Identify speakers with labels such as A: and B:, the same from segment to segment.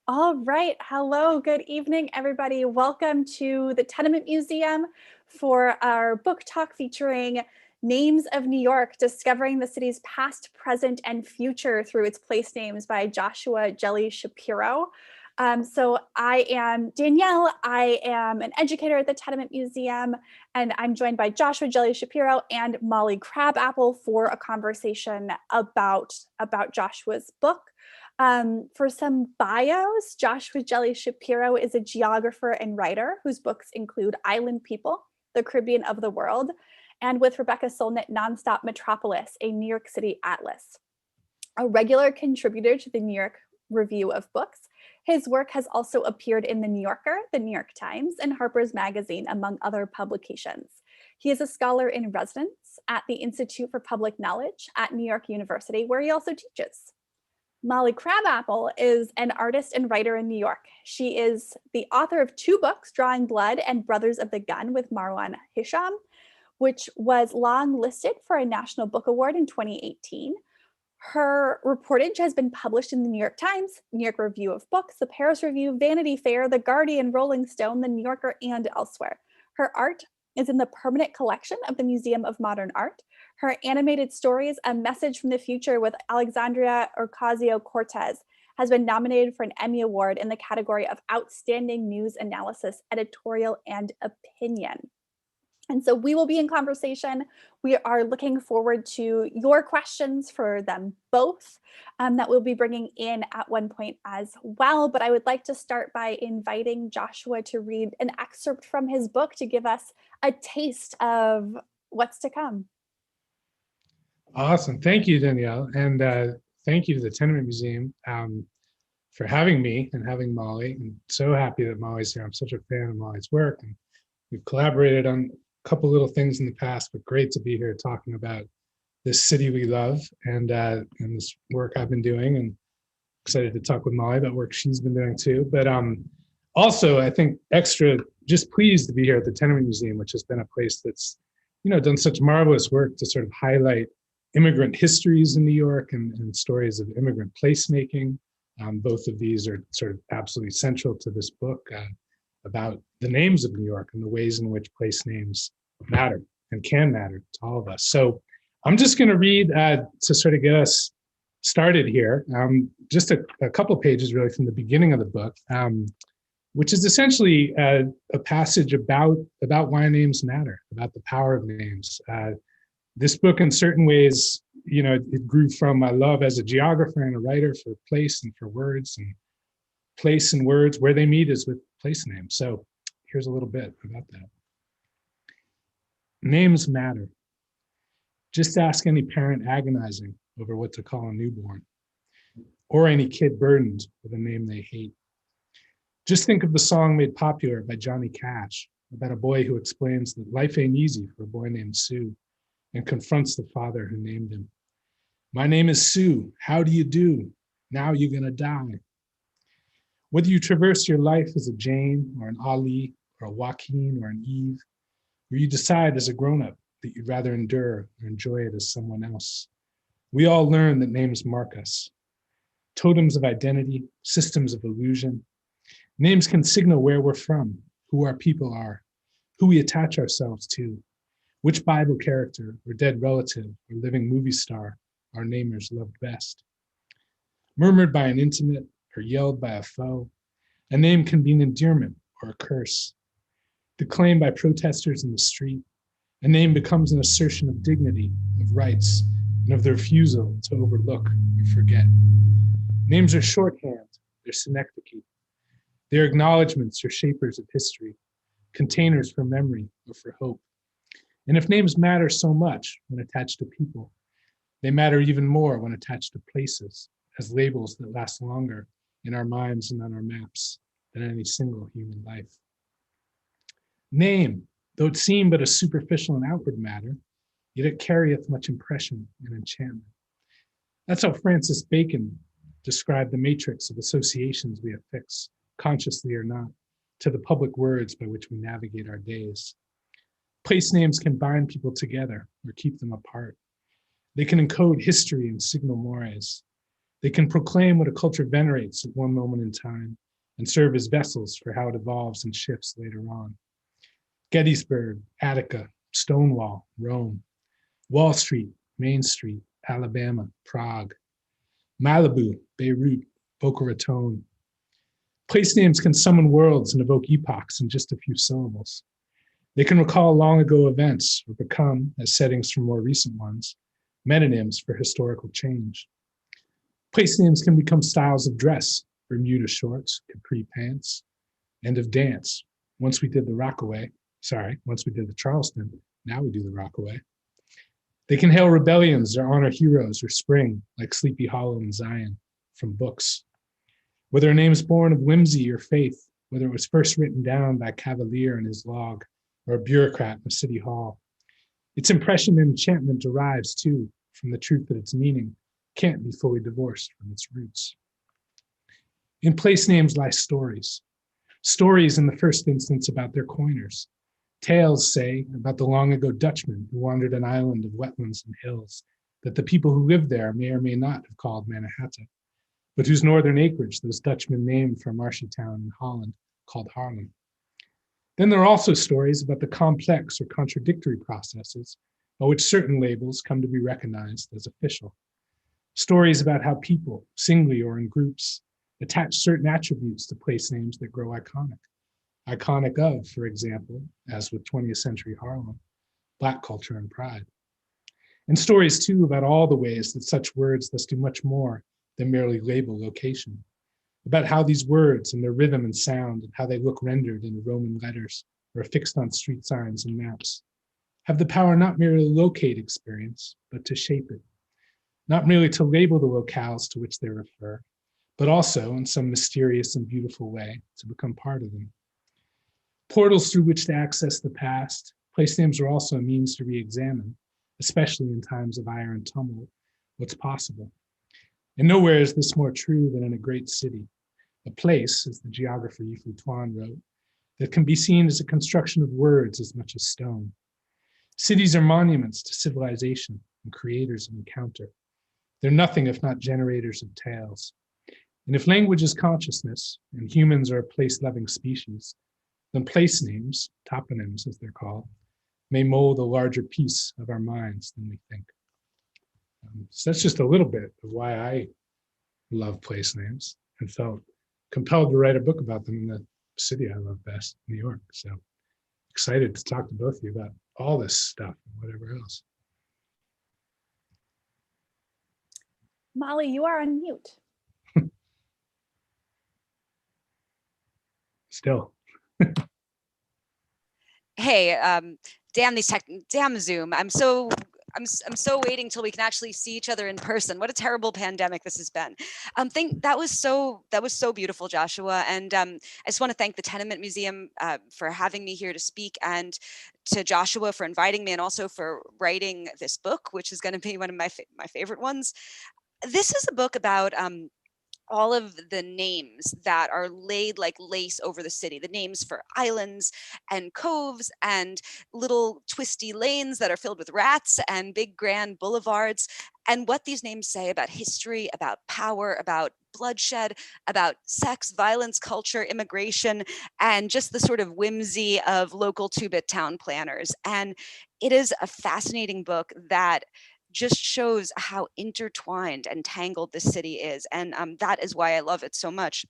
A: All right. Hello. Good evening, everybody. Welcome to the Tenement Museum for our book talk featuring Names of New York, Discovering the City's Past, Present, and Future Through Its Place Names by Joshua Jelly-Schapiro. So I am Danielle. I am an educator at the Tenement Museum, and I'm joined by Joshua Jelly-Schapiro and Molly Crabapple for a conversation about Joshua's book. For some bios, Joshua Jelly-Schapiro is a geographer and writer whose books include Island People, The Caribbean of the World, and with Rebecca Solnit, Nonstop Metropolis, a New York City atlas. A regular contributor to the New York Review of Books, his work has also appeared in The New Yorker, The New York Times, and Harper's Magazine, among other publications. He is a scholar in residence at the Institute for Public Knowledge at New York University, where he also teaches. Molly Crabapple is an artist and writer in New York. She is the author of 2 books, Drawing Blood and Brothers of the Gun with Marwan Hisham, which was long listed for a National Book Award in 2018. Her reportage has been published in the New York Times, New York Review of Books, the Paris Review, Vanity Fair, The Guardian, Rolling Stone, The New Yorker, and elsewhere. Her art is in the permanent collection of the Museum of Modern Art. Her animated stories, A Message from the Future with Alexandria Ocasio-Cortez, has been nominated for an Emmy Award in the category of Outstanding News Analysis, Editorial, and Opinion. And so we will be in conversation. We are looking forward to your questions for them both that we'll be bringing in at one point as well. But I would like to start by inviting Joshua to read an excerpt from his book to give us a taste of what's to come.
B: Awesome. Thank you, Danielle. And thank you to the Tenement Museum for having me and having Molly. I'm so happy that Molly's here. I'm such a fan of Molly's work. And we've collaborated on a couple little things in the past, but great to be here talking about this city we love and this work I've been doing. And excited to talk with Molly about work she's been doing too. But also, I think extra just pleased to be here at the Tenement Museum, which has been a place that's done such marvelous work to sort of highlight immigrant histories in New York and stories of immigrant placemaking. Both of these are sort of absolutely central to this book about the names of New York and the ways in which place names matter and can matter to all of us. So I'm just going to read to sort of get us started here, just a couple pages really from the beginning of the book, which is essentially a passage about why names matter, about the power of names. This book, in certain ways, it grew from my love as a geographer and a writer for place and for words, and place and words, where they meet is with place names. So here's a little bit about that. Names matter. Just ask any parent agonizing over what to call a newborn, or any kid burdened with a name they hate. Just think of the song made popular by Johnny Cash about a boy who explains that life ain't easy for a boy named Sue, and confronts the father who named him. My name is Sue. How do you do? Now you're gonna die. Whether you traverse your life as a Jane or an Ali or a Joaquin or an Eve, or you decide as a grown-up that you'd rather endure or enjoy it as someone else, we all learn that names mark us. Totems of identity, systems of illusion. Names can signal where we're from, who our people are, who we attach ourselves to, which Bible character or dead relative or living movie star our namers loved best. Murmured by an intimate or yelled by a foe, a name can be an endearment or a curse. Declaimed by protesters in the street, a name becomes an assertion of dignity, of rights, and of the refusal to overlook or forget. Names are shorthand, they're synecdoche. They're acknowledgments or shapers of history, containers for memory or for hope. And if names matter so much when attached to people, they matter even more when attached to places, as labels that last longer in our minds and on our maps than any single human life. Name, though it seem but a superficial and outward matter, yet it carrieth much impression and enchantment. That's how Francis Bacon described the matrix of associations we affix, consciously or not, to the public words by which we navigate our days. Place names can bind people together or keep them apart. They can encode history and signal mores. They They can proclaim what a culture venerates at one moment in time and serve as vessels for how it evolves and shifts later on. Gettysburg, Attica, Stonewall, Rome, Wall Street, Main Street, Alabama, Prague, Malibu, Beirut, Boca Raton. Place names can summon worlds and evoke epochs in just a few syllables. They can recall long ago events or become, as settings for more recent ones, metonyms for historical change. Place names can become styles of dress, Bermuda shorts, capri pants, and of dance. Once we did the Charleston, now we do the Rockaway. They can hail rebellions or honor heroes or spring, like Sleepy Hollow and Zion, from books. Whether a name is born of whimsy or faith, whether it was first written down by a cavalier in his log or a bureaucrat in a city hall, its impression and enchantment derives, too, from the truth that its meaning can't be fully divorced from its roots. In place names lie stories. Stories in the first instance about their coiners. Tales, say, about the long ago Dutchmen who wandered an island of wetlands and hills that the people who lived there may or may not have called Mannahatta, but whose northern acreage those Dutchmen named for a marshy town in Holland called Haarlem. Then there are also stories about the complex or contradictory processes by which certain labels come to be recognized as official. Stories about how people, singly or in groups, attach certain attributes to place names that grow iconic. Iconic of, for example, as with 20th century Harlem, Black culture and pride. And stories too about all the ways that such words thus do much more than merely label location. About how these words and their rhythm and sound and how they look rendered in Roman letters or affixed on street signs and maps have the power not merely to locate experience, but to shape it. Not merely to label the locales to which they refer, but also in some mysterious and beautiful way to become part of them. Portals through which to access the past, place names are also a means to re-examine, especially in times of ire and tumult, what's possible. And nowhere is this more true than in a great city, a place, as the geographer Yifei Tuan wrote, that can be seen as a construction of words as much as stone. Cities are monuments to civilization and creators of encounter. They're nothing if not generators of tales. And if language is consciousness and humans are a place-loving species, then place names, toponyms as they're called, may mold a larger piece of our minds than we think. So that's just a little bit of why I love place names and felt compelled to write a book about them in the city I love best, New York. So excited to talk to both of you about all this stuff and whatever else.
A: Molly, you are on mute.
B: Still.
C: Hey, damn Zoom. I'm so waiting till we can actually see each other in person. What a terrible pandemic this has been. That was so beautiful, Joshua. And I just want to thank the Tenement Museum for having me here to speak, and to Joshua for inviting me, and also for writing this book, which is going to be one of my favorite ones. This is a book about all of the names that are laid like lace over the city, the names for islands and coves and little twisty lanes that are filled with rats and big grand boulevards, and what these names say about history, about power, about bloodshed, about sex, violence, culture, immigration, and just the sort of whimsy of local two-bit town planners. And it is a fascinating book that just shows how intertwined and tangled this city is. And that is why I love it so much.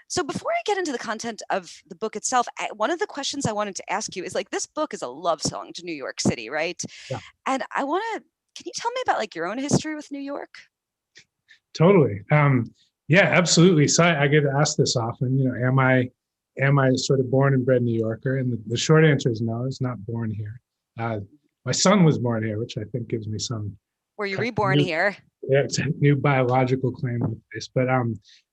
C: So before I get into the content of the book itself, one of the questions I wanted to ask you is, like, this book is a love song to New York City, right?
B: Yeah.
C: And can you tell me about like your own history with New York?
B: Totally. Yeah, absolutely. So I get asked this often, am I sort of born and bred New Yorker? And the short answer is no, I was not born here. My son was born here, which I think gives me some.
C: Were you reborn here?
B: Yeah, it's a new biological claim on the place. But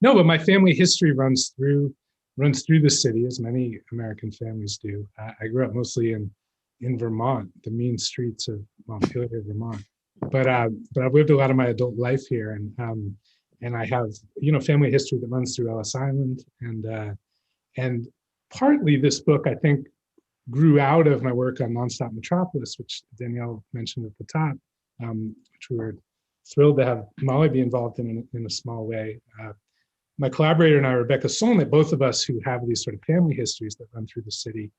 B: no, but my family history runs through the city, as many American families do. I grew up mostly in Vermont, the mean streets of Montpelier, Vermont. But I've lived a lot of my adult life here, and I have family history that runs through Ellis Island, and partly this book, I think, grew out of my work on Nonstop Metropolis, which Danielle mentioned at the top, which we were thrilled to have Molly be involved in a small way. My collaborator and I, Rebecca Solnit, both of us who have these sort of family histories that run through the city,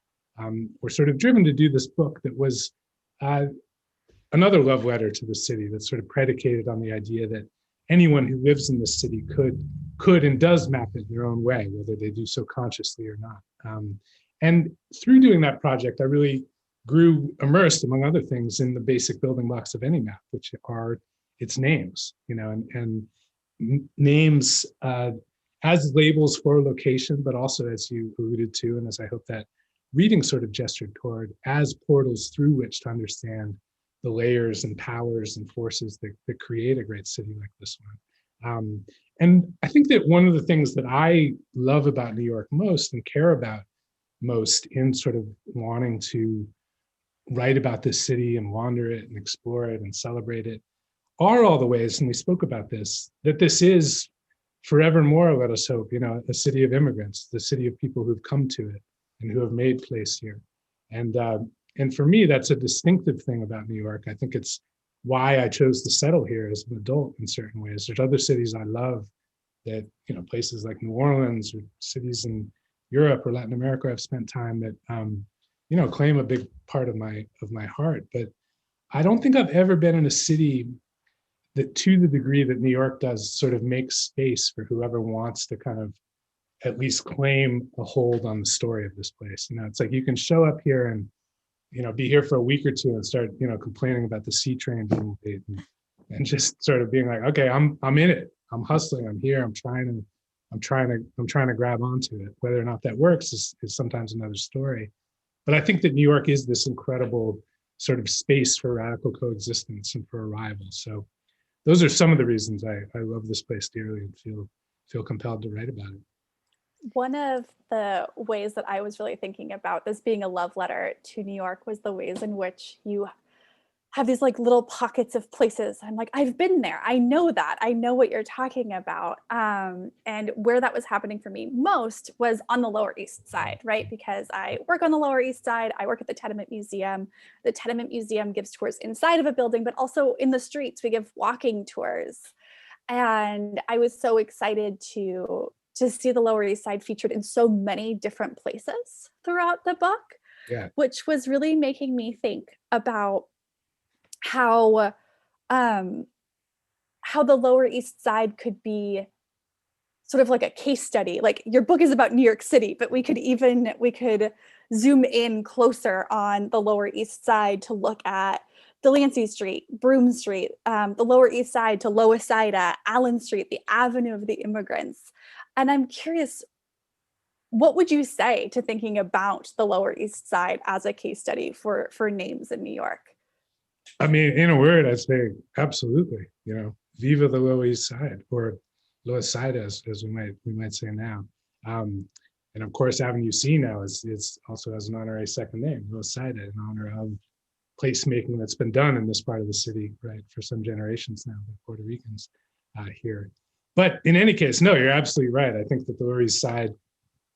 B: were sort of driven to do this book that was another love letter to the city that's sort of predicated on the idea that anyone who lives in this city could and does map it in their own way, whether they do so consciously or not. And through doing that project, I really grew immersed, among other things, in the basic building blocks of any map, which are its names, and names as labels for location, but also, as you alluded to, and as I hope that reading sort of gestured toward, as portals through which to understand the layers and powers and forces that create a great city like this one. And I think that one of the things that I love about New York most and care about most in sort of wanting to write about this city and wander it and explore it and celebrate it are all the ways, and we spoke about this, that this is forevermore, let us hope, a city of immigrants, the city of people who've come to it and who have made place here. And for me, that's a distinctive thing about New York. I think it's why I chose to settle here as an adult in certain ways. There's other cities I love that, places like New Orleans or cities in Europe or Latin America I've spent time that, claim a big part of my heart. But I don't think I've ever been in a city that, to the degree that New York does, sort of makes space for whoever wants to kind of at least claim a hold on the story of this place. It's like you can show up here and be here for a week or two and start complaining about the C train being late and just sort of being like, okay, I'm in it, I'm hustling, I'm here, I'm trying to grab onto it. Whether or not that works is sometimes another story. But I think that New York is this incredible sort of space for radical coexistence and for arrival. So those are some of the reasons I love this place dearly and feel compelled to write about it.
A: One of the ways that I was really thinking about this being a love letter to New York was the ways in which you have these like little pockets of places. I'm like, I've been there. I know that. I know what you're talking about. And where that was happening for me most was on the Lower East Side, right? Because I work on the Lower East Side. I work at the Tenement Museum. The Tenement Museum gives tours inside of a building, but also in the streets. We give walking tours. And I was so excited to see the Lower East Side featured in so many different places throughout the book, which was really making me think about how the Lower East Side could be sort of like a case study. Like your book is about New York City, but we could zoom in closer on the Lower East Side to look at Delancey Street, Broome Street, the Lower East Side to Loisaida, Allen Street, the Avenue of the Immigrants. And I'm curious, what would you say to thinking about the Lower East Side as a case study for names in New York?
B: I mean, in a word, I'd say absolutely. Viva the Lower East Side, or Loisaida, as we might say now. And of course, Avenue C now is also has an honorary second name, Loisaida, in honor of placemaking that's been done in this part of the city, right, for some generations now by Puerto Ricans here. But in any case, no, you're absolutely right. I think that the Lower East Side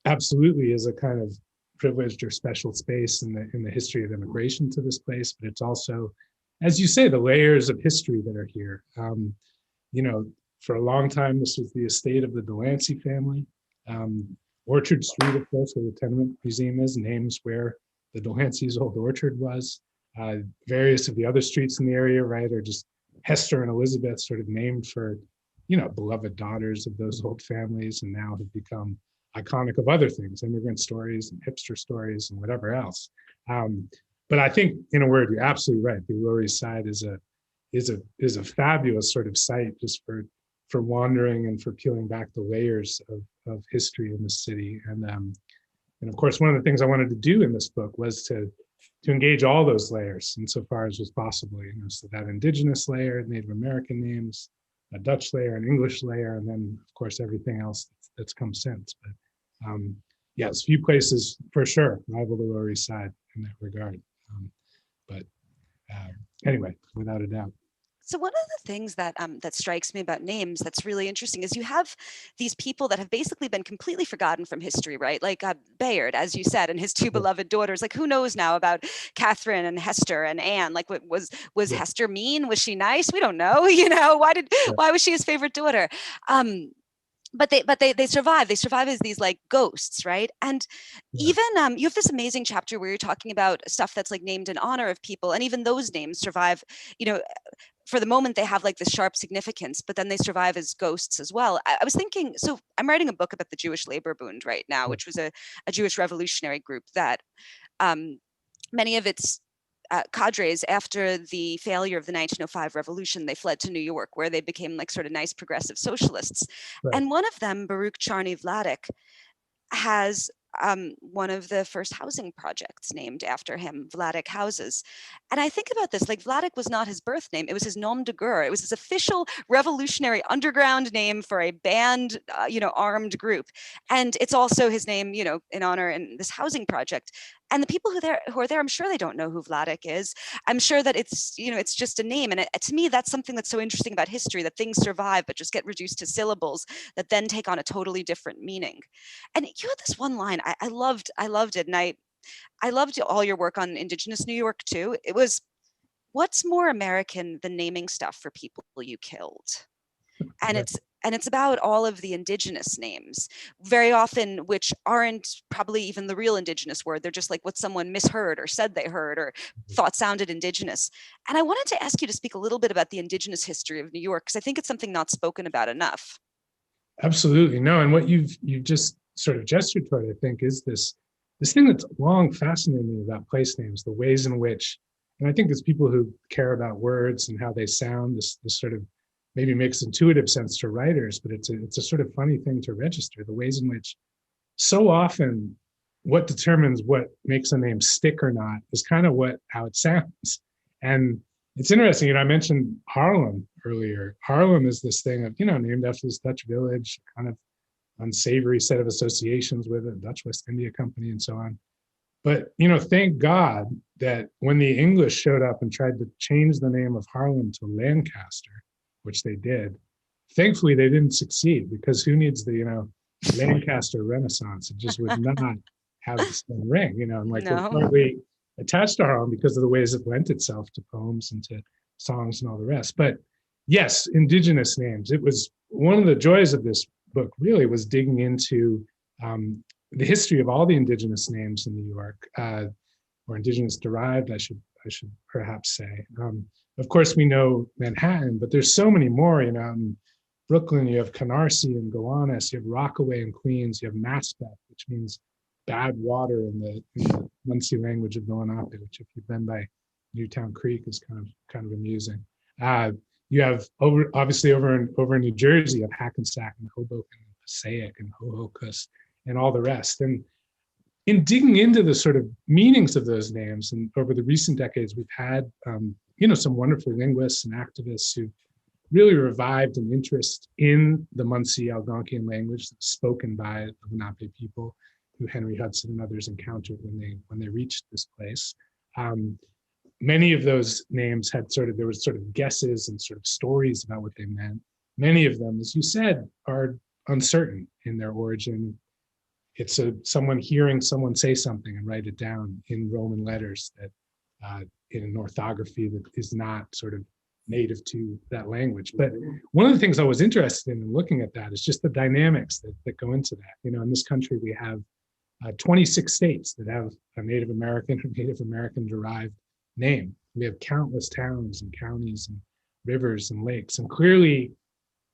B: absolutely is a kind of privileged or special space in the history of immigration to this place, but it's also, as you say, the layers of history that are here. For a long time, this was the estate of the Delancey family. Orchard Street, of course, where the Tenement Museum is, names where the Delancey's old orchard was. Various of the other streets in the area, right, are just Hester and Elizabeth, sort of named for, beloved daughters of those old families, and now have become iconic of other things, immigrant stories and hipster stories and whatever else. But I think, in a word, you're absolutely right. The Lower East Side is a fabulous sort of site just for wandering and for peeling back the layers of history in the city. And of course, one of the things I wanted to do in this book was to engage all those layers insofar as was possible. So that Indigenous layer, Native American names, a Dutch layer, an English layer, and then of course everything else that's come since. But yes, few places for sure rival the Lower East Side in that regard. But anyway, without a doubt.
C: So one of the things that that strikes me about names that's really interesting is you have these people that have basically been completely forgotten from history, right? Like Bayard, as you said, and his two beloved daughters. Like, who knows now about Catherine and Hester and Anne? Like, what was Hester mean? Was she nice? We don't know. You know, why was she his favorite daughter? But they survive. They survive as these like ghosts, right? And even you have this amazing chapter where you're talking about stuff that's like named in honor of people, and even those names survive. You know, for the moment they have like this sharp significance, but then they survive as ghosts as well. I was thinking, so I'm writing a book about the Jewish Labor Bund right now, which was a Jewish revolutionary group that many of its cadres, after the failure of the 1905 revolution, they fled to New York, where they became like sort of nice progressive socialists. Right. And one of them, Baruch Charny Vladeck, has one of the first housing projects named after him, Vladeck Houses. And I think about this, like Vladeck was not his birth name, it was his nom de guerre. It was his official revolutionary underground name for a banned, armed group. And it's also his name, in honor in this housing project. And the people who are there, I'm sure they don't know who Vladeck is. I'm sure that it's just a name. And to me, that's something that's so interesting about history, that things survive, but just get reduced to syllables that then take on a totally different meaning. And you had this one line, I loved it. And I loved all your work on Indigenous New York too. It was, what's more American than naming stuff for people you killed? And it's about all of the indigenous names, very often, which aren't probably even the real indigenous word. They're just like what someone misheard or said they heard or thought sounded indigenous. And I wanted to ask you to speak a little bit about the indigenous history of New York, because I think it's something not spoken about enough.
B: Absolutely. No, and what you've just sort of gestured toward, I think, is this thing that's long fascinated me about place names, the ways in which, and I think there's people who care about words and how they sound, this sort of maybe makes intuitive sense to writers, but it's a sort of funny thing to register, the ways in which so often what determines what makes a name stick or not is kind of how it sounds. And it's interesting, I mentioned Harlem earlier. Harlem is this thing of, named after this Dutch village, kind of unsavory set of associations with it, Dutch West India Company and so on. But, thank God that when the English showed up and tried to change the name of Harlem to Lancaster, which they did, thankfully they didn't succeed, because who needs the, Lancaster Renaissance? It just would not have the same ring, and like we're partly attached to Harlem because of the ways it lent itself to poems and to songs and all the rest. But yes, indigenous names. It was one of the joys of this book, really, was digging into the history of all the indigenous names in New York, or indigenous derived, I should perhaps say. Of course, we know Manhattan, but there's so many more. In Brooklyn, you have Canarsie and Gowanus, you have Rockaway in Queens, you have Maspeth, which means bad water in the Muncie language of Lenape, which, if you've been by Newtown Creek, is kind of amusing. You have obviously over in New Jersey, you have Hackensack and Hoboken and Passaic and Hohokus and all the rest. And in digging into the sort of meanings of those names, and over the recent decades, we've had some wonderful linguists and activists who really revived an interest in the Muncie Algonquian language that's spoken by the Lenape people, who Henry Hudson and others encountered when they reached this place. Many of those names had there was sort of guesses and sort of stories about what they meant. Many of them, as you said, are uncertain in their origin. It's someone hearing someone say something and write it down in Roman letters that in an orthography that is not sort of native to that language. But one of the things I was interested in looking at that is just the dynamics that go into that. In this country, we have 26 states that have a Native American or Native American derived name. We have countless towns and counties and rivers and lakes. And clearly,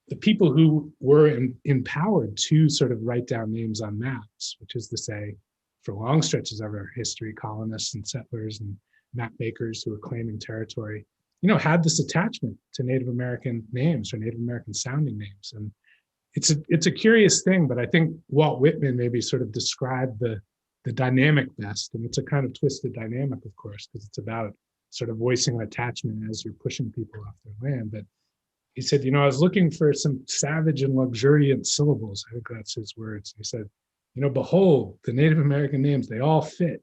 B: the people who were empowered to sort of write down names on maps, which is to say, for long stretches of our history, colonists and settlers and map makers who were claiming territory, had this attachment to Native American names or Native American sounding names. And it's a curious thing, but I think Walt Whitman maybe sort of described the dynamic best. And it's a kind of twisted dynamic, of course, because it's about sort of voicing an attachment as you're pushing people off their land. But he said, I was looking for some savage and luxuriant syllables. I think that's his words. He said, behold, the Native American names, they all fit.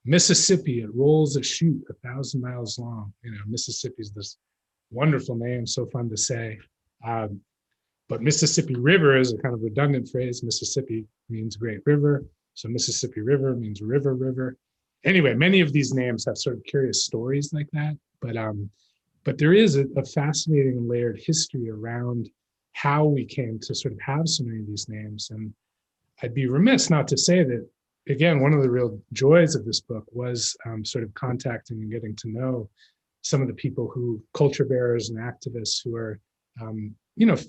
B: Mississippi, it rolls a chute 1,000 miles long. Mississippi is this wonderful name, so fun to say. But Mississippi River is a kind of redundant phrase. Mississippi means great river. So Mississippi River means river, river. Anyway, many of these names have sort of curious stories like that. But there is a fascinating and layered history around how we came to sort of have so many of these names. And I'd be remiss not to say that, again, one of the real joys of this book was sort of contacting and getting to know some of the people who, culture bearers and activists who are,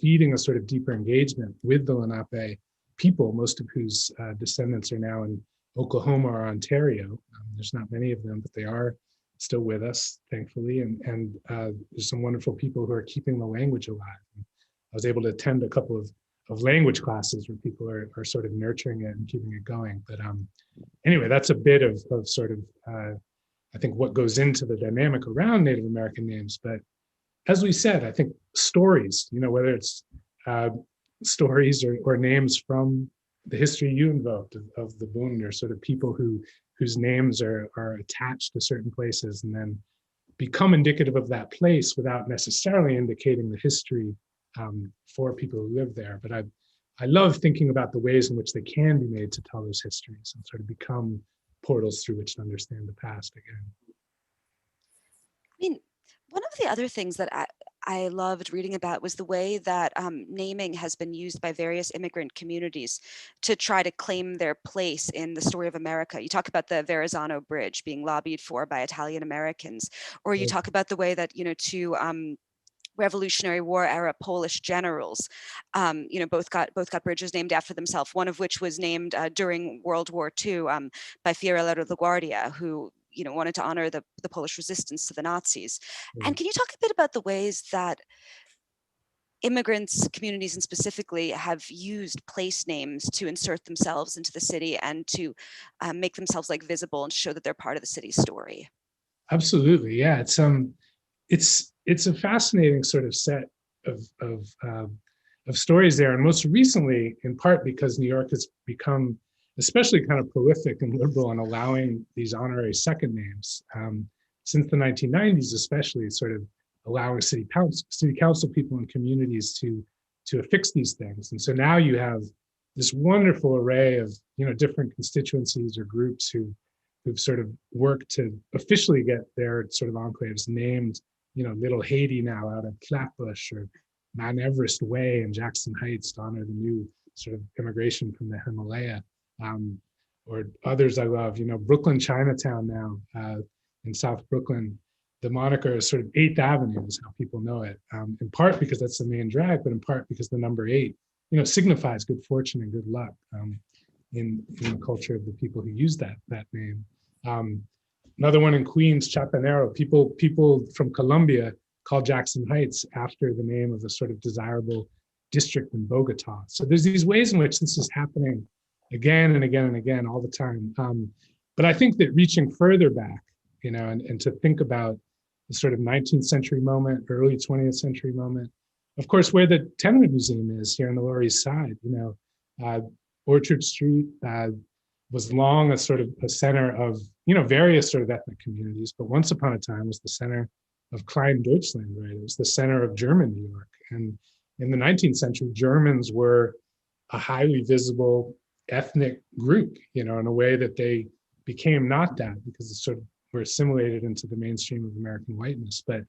B: feeding a sort of deeper engagement with the Lenape people, most of whose descendants are now in Oklahoma or Ontario. There's not many of them, but they are still with us, thankfully. And there's some wonderful people who are keeping the language alive. And I was able to attend a couple of language classes where people are sort of nurturing it and keeping it going. But anyway, that's a bit of sort of, I think, what goes into the dynamic around Native American names. But as we said, I think stories, whether it's stories or names from the history you invoked of the Bund, or sort of people whose names are attached to certain places and then become indicative of that place without necessarily indicating the history for people who live there. But I love thinking about the ways in which they can be made to tell those histories and sort of become portals through which to understand the past again.
C: I mean, one of the other things that I loved reading about was the way that naming has been used by various immigrant communities to try to claim their place in the story of America. You talk about the Verrazano Bridge being lobbied for by Italian Americans, or you talk about the way that, two Revolutionary War era Polish generals, both got bridges named after themselves, one of which was named during World War II by Fiorello LaGuardia, who wanted to honor the Polish resistance to the Nazis. And can you talk a bit about the ways that immigrants, communities, and specifically have used place names to insert themselves into the city and to make themselves visible and show that they're part of the city's story?
B: Absolutely, yeah. It's a fascinating sort of set of stories there, and most recently, in part because New York has become especially kind of prolific and liberal in allowing these honorary second names. Since the 1990s, especially, sort of allowing city council people and communities to affix these things. And so now you have this wonderful array of different constituencies or groups who've sort of worked to officially get their sort of enclaves named. Little Haiti now out of Flatbush, or Mount Everest Way in Jackson Heights to honor the new sort of immigration from the Himalaya. Or others I love, Brooklyn Chinatown now in South Brooklyn. The moniker is sort of 8th Avenue is how people know it, in part because that's the main drag, but in part because the number 8, signifies good fortune and good luck in the culture of the people who use that name. Another one in Queens, Chapanero, people from Colombia call Jackson Heights after the name of a sort of desirable district in Bogota. So there's these ways in which this is happening again and again and again all the time. But I think that reaching further back, and to think about the sort of 19th century moment, early 20th century moment, of course, where the Tenement Museum is here on the Lower East Side, Orchard Street was long a sort of a center of, various sort of ethnic communities, but once upon a time was the center of Klein Deutschland, right? It was the center of German New York. And in the 19th century, Germans were a highly visible ethnic group, in a way that they became not that because it's sort of were assimilated into the mainstream of American whiteness. But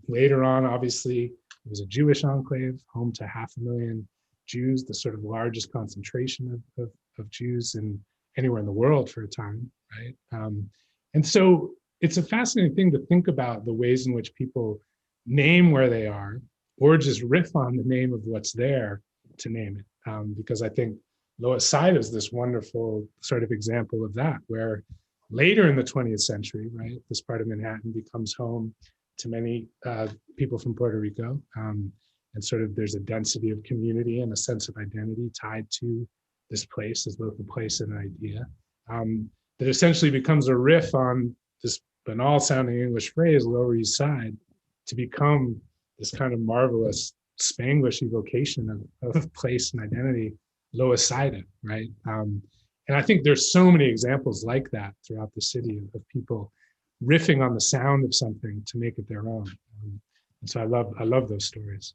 B: later on, obviously, it was a Jewish enclave, home to 500,000 Jews, the sort of largest concentration of Jews anywhere in the world for a time, right? And so it's a fascinating thing to think about the ways in which people name where they are, or just riff on the name of what's there to name it. Because I think Lower Side is this wonderful sort of example of that, where later in the 20th century, right, this part of Manhattan becomes home to many people from Puerto Rico. And sort of there's a density of community and a sense of identity tied to this place as both a place and an idea. That essentially becomes a riff on this banal sounding English phrase, Lower East Side, to become this kind of marvelous Spanglish evocation of place and identity, Lower Side, right? And I think there's so many examples like that throughout the city of people riffing on the sound of something to make it their own. And so I love those stories.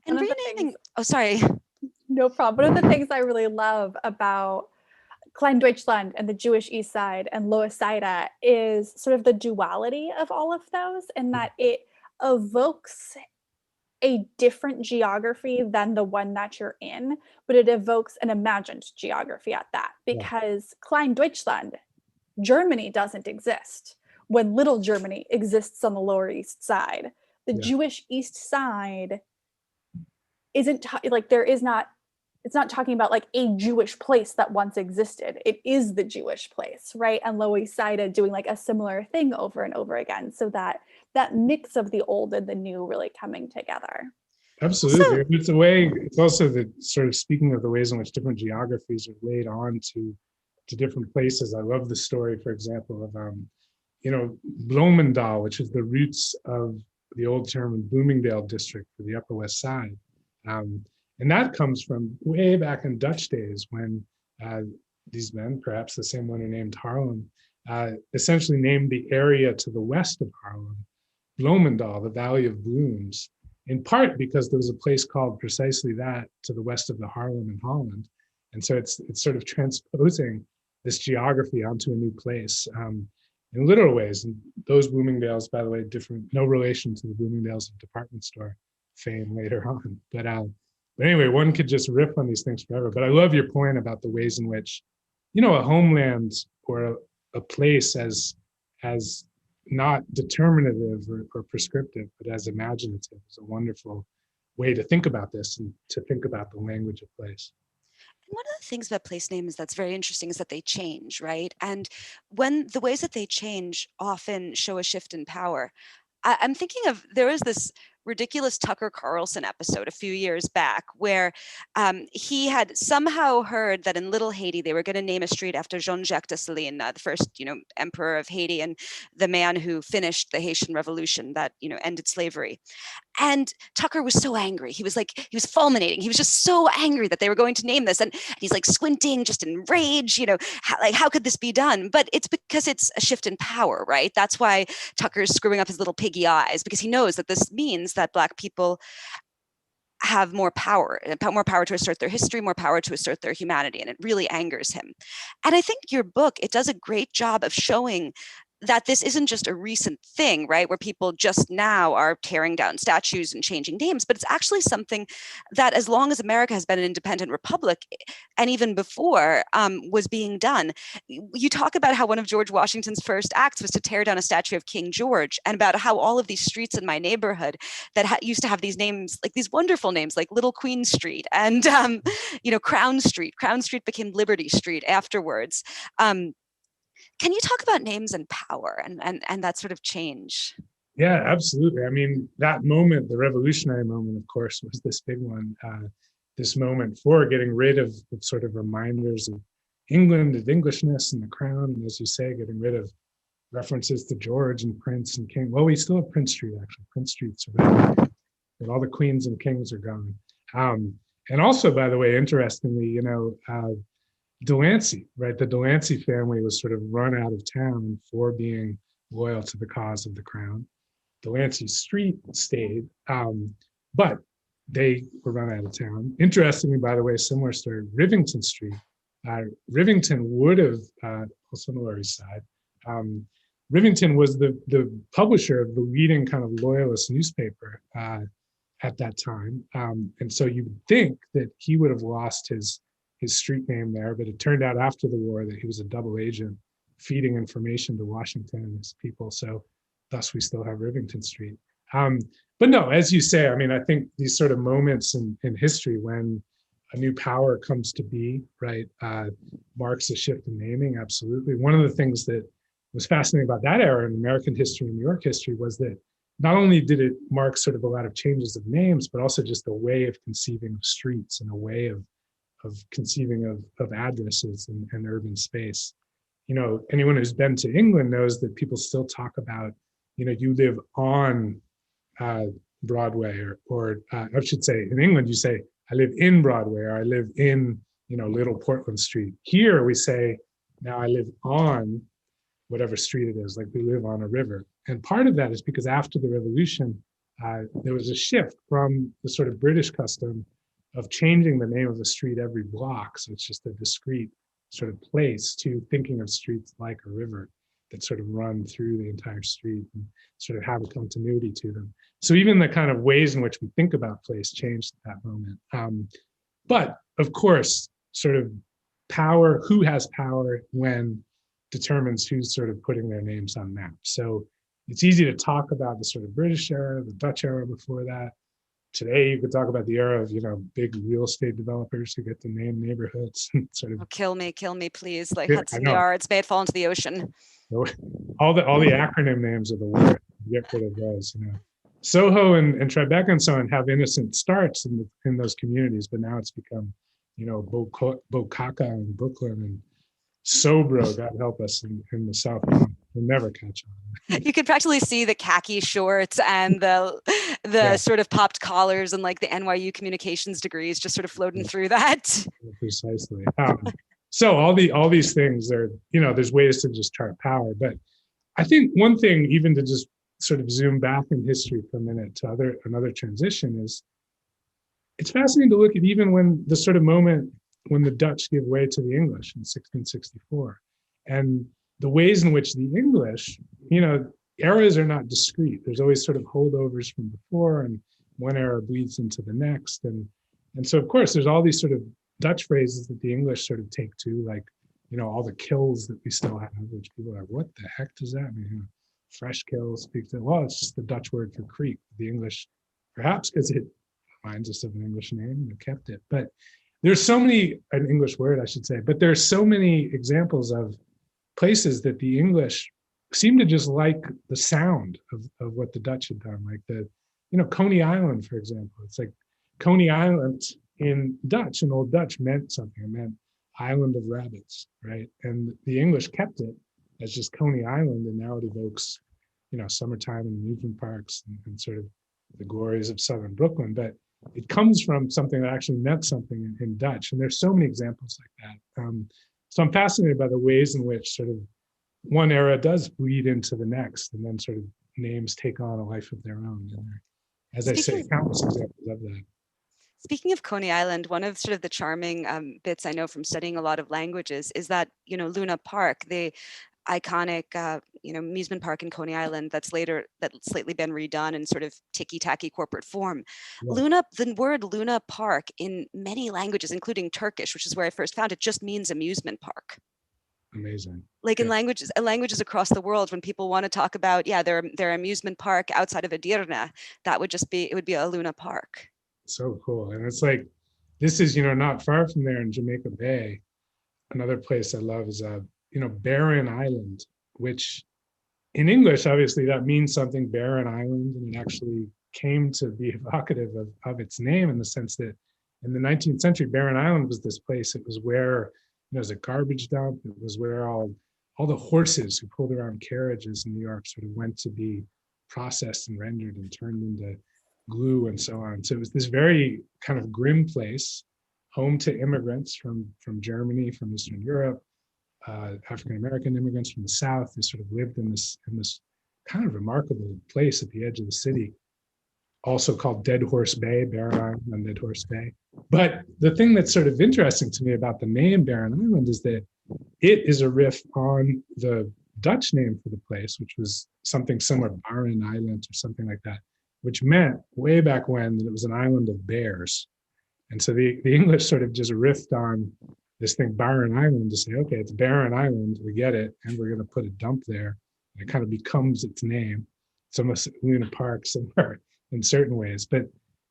C: And
A: One of the
C: renaming,
A: things,
C: oh, sorry.
A: no problem. One of the things I really love about Klein Deutschland and the Jewish East Side and Lower Side is sort of the duality of all of those, and that it evokes a different geography than the one that you're in, but it evokes an imagined geography at that, because Klein Deutschland, Germany doesn't exist when Little Germany exists on the Lower East Side. The Jewish East Side isn't like there is not, it's not talking about like a Jewish place that once existed. It is the Jewish place, right? And Lower East Side doing like a similar thing over and over again, so that mix of the old and the new really coming together.
B: Absolutely. It's a way, it's also the sort of, speaking of the ways in which different geographies are laid on to different places. I love the story, for example, of Bloemendaal, which is the roots of the old German Bloomingdale district for the Upper West Side. And that comes from way back in Dutch days when these men, perhaps the same one who named Haarlem, essentially named the area to the west of Haarlem Bloemendaal, the Valley of Blooms, in part because there was a place called precisely that to the west of the Haarlem in Holland. And so it's sort of transposing this geography onto a new place in literal ways. And those Bloomingdales, by the way, no relation to the Bloomingdales of department store fame later on. But anyway, one could just riff on these things forever. But I love your point about the ways in which, a homeland or a place as not determinative or prescriptive, but as imaginative is a wonderful way to think about this and to think about the language of place.
C: One of the things about place names that's very interesting is that they change, right? And when the ways that they change often show a shift in power. I'm thinking of, there was this ridiculous Tucker Carlson episode a few years back where he had somehow heard that in Little Haiti they were going to name a street after Jean-Jacques Dessalines, the first emperor of Haiti and the man who finished the Haitian Revolution that ended slavery. And Tucker was so angry. He was fulminating. He was just so angry that they were going to name this. And he's like squinting, just in rage, how could this be done? But it's because it's a shift in power, right? That's why Tucker's screwing up his little piggy eyes, because he knows that this means that Black people have more power to assert their history, more power to assert their humanity. And it really angers him. And I think your book, it does a great job of showing that this isn't just a recent thing, right, where people just now are tearing down statues and changing names, but it's actually something that, as long as America has been an independent republic, and even before, was being done. You talk about how one of George Washington's first acts was to tear down a statue of King George, and about how all of these streets in my neighborhood that used to have these names, like these wonderful names, like Little Queen Street and Crown Street. Crown Street became Liberty Street afterwards. Can you talk about names and power and that sort of change?
B: Yeah, absolutely. I mean, that moment, the revolutionary moment, of course, was this big one. This moment for getting rid of sort of reminders of England, of Englishness and the crown. And as you say, getting rid of references to George and Prince and King. Well, we still have Prince Street, actually. Prince Street's around, but all the queens and kings are gone. And also, by the way, interestingly, Delancey, right? The Delancey family was sort of run out of town for being loyal to the cause of the crown. Delancey Street stayed, but they were run out of town. Interestingly, by the way, similar story, Rivington Street. Rivington would have, also on the Lower East Side, Rivington was the publisher of the leading kind of loyalist newspaper at that time. And so you would think that he would have lost his street name there, but it turned out after the war that he was a double agent feeding information to Washington and his people. So thus we still have Rivington Street. But no, as you say, I mean, I think these sort of moments in history when a new power comes to be, right, marks a shift in naming, absolutely. One of the things that was fascinating about that era in American history and New York history was that not only did it mark sort of a lot of changes of names, but also just a way of conceiving of streets and a way of conceiving of addresses and urban space. Anyone who's been to England knows that people still talk about, you live on Broadway, or I should say, in England, you say, I live in Broadway, or I live in, Little Portland Street. Here we say, now I live on whatever street it is, like we live on a river. And part of that is because after the revolution, there was a shift from the sort of British custom of changing the name of a street every block. So it's just a discrete sort of place, to thinking of streets like a river that sort of run through the entire street and sort of have a continuity to them. So even the kind of ways in which we think about place changed at that moment. But of course, sort of power, who has power when, determines who's sort of putting their names on maps. So it's easy to talk about the sort of British era, the Dutch era before that. Today, you could talk about the era of, big real estate developers who get to name neighborhoods and sort of.
C: Oh, kill me, please. Like
B: Yeah,
C: Hudson Yards, may it fall into the ocean.
B: All the acronym names of the word, get rid of those. Soho and Tribeca and so on have innocent starts in those communities, but now it's become, Bokaka in Brooklyn and Sobro, God help us, in the South. We'll never catch on.
C: You could practically see the khaki shorts and the sort of popped collars and like the NYU communications degrees just sort of floating through that.
B: Precisely. So all these things are, there's ways to just chart power. But I think one thing, even to just sort of zoom back in history for a minute to another transition, is it's fascinating to look at even when the sort of moment when the Dutch give way to the English in 1664, and the ways in which the English, eras are not discrete. There's always sort of holdovers from before, and one era bleeds into the next. And so, of course, there's all these sort of Dutch phrases that the English sort of take to, like, all the kills that we still have, which people are like, what the heck does that mean? Fresh kills, well, it's just the Dutch word for creek. The English, perhaps because it reminds us of an English name, they kept it. But there's so many, an English word, I should say, but there's so many examples of places that the English seem to just like the sound of what the Dutch had done. Like Coney Island, for example. It's like Coney Island in Dutch, in Old Dutch, meant something. It meant island of rabbits, right? And the English kept it as just Coney Island, and now it evokes, summertime and amusement parks and sort of the glories of southern Brooklyn. But it comes from something that actually meant something in Dutch. And there's so many examples like that. So I'm fascinated by the ways in which sort of one era does bleed into the next, and then sort of names take on a life of their own. And as I say, countless examples of that.
C: Speaking of Coney Island, one of sort of the charming bits I know from studying a lot of languages is that, Luna Park, the iconic, amusement park in Coney Island that's lately been redone in sort of ticky-tacky corporate form. Yeah. The word Luna Park in many languages, including Turkish, which is where I first found it, just means amusement park.
B: Amazing.
C: Like in languages across the world, when people want to talk about, their amusement park outside of Edirne, it would be a Luna Park.
B: So cool. And it's like, this is, not far from there in Jamaica Bay. Another place I love is, Barren Island, which in English, obviously that means something, Barren Island, and it actually came to be evocative of its name, in the sense that in the 19th century, Barren Island was this place. It was where, it was a garbage dump. It was where all the horses who pulled around carriages in New York sort of went to be processed and rendered and turned into glue and so on. So it was this very kind of grim place, home to immigrants from Germany, from Eastern Europe, African-American immigrants from the South, who sort of lived in this kind of remarkable place at the edge of the city, also called Dead Horse Bay, Barren Island on Dead Horse Bay. But the thing that's sort of interesting to me about the name Barren Island is that it is a riff on the Dutch name for the place, which was something similar, Barren Island or something like that, which meant way back when that it was an island of bears. And so the English sort of just riffed on this thing, Barren Island, to say, okay, it's Barren Island, we get it, and we're going to put a dump there. And it kind of becomes its name. It's almost Luna Park somewhere in certain ways. But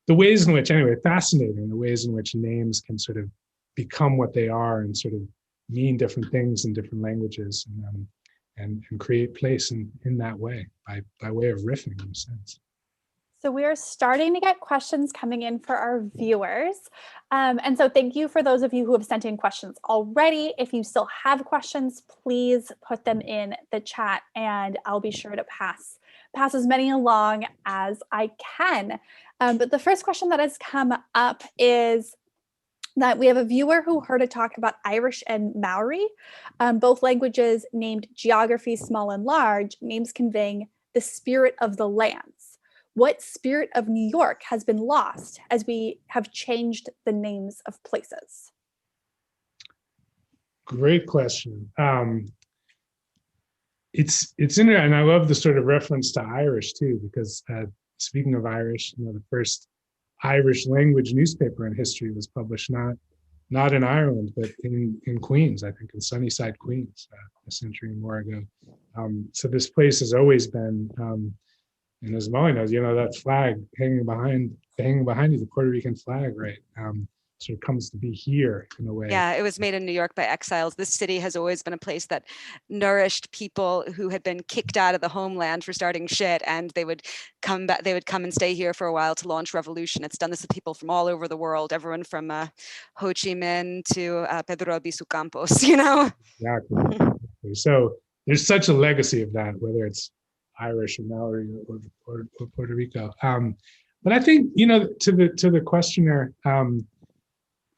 B: the ways in which, anyway, fascinating, the ways in which names can sort of become what they are and sort of mean different things in different languages, and create place in that way, by way of riffing, in a sense.
A: So we are starting to get questions coming in for our viewers. And so thank you for those of you who have sent in questions already. If you still have questions, please put them in the chat, and I'll be sure to pass as many along as I can. But the first question that has come up is that we have a viewer who heard a talk about Irish and Maori, both languages named geography, small and large, names conveying the spirit of the lands. what spirit of New York has been lost as we have changed the names of places?
B: Great question. It's interesting, and I love the sort of reference to Irish too, because speaking of Irish, the first Irish language newspaper in history was published not in Ireland, but in Queens, I think in Sunnyside, Queens, a century and more ago. So this place has always been, and as Molly knows, that flag hanging behind you, the Puerto Rican flag, right? Sort of comes to be here in a way.
C: Yeah, it was made in New York by exiles. This city has always been a place that nourished people who had been kicked out of the homeland for starting shit, and they would come back. They would come and stay here for a while to launch revolution. It's done this with people from all over the world, everyone from Ho Chi Minh to Pedro Albizu Campos.
B: Exactly. So there's such a legacy of that, whether it's Irish or Maori or Puerto Rico. But I think to the questioner.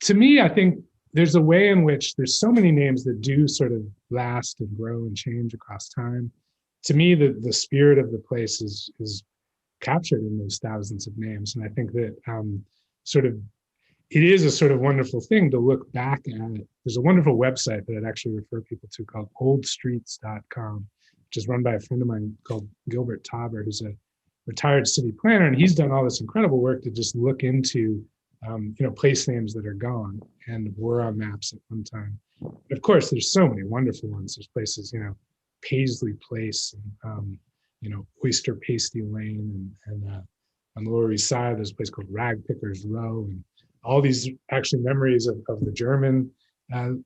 B: To me, I think there's a way in which there's so many names that do sort of last and grow and change across time. To me, the spirit of the place is captured in those thousands of names. And I think that it is a sort of wonderful thing to look back at it. There's a wonderful website that I'd actually refer people to called oldstreets.com, which is run by a friend of mine called Gilbert Tauber, who's a retired city planner. And he's done all this incredible work to just look into place names that are gone and were on maps at one time. But of course, there's so many wonderful ones. There's places, Paisley Place, and, Oyster Pasty Lane, and on the Lower East Side, there's a place called Ragpickers Row, and all these actually memories of the German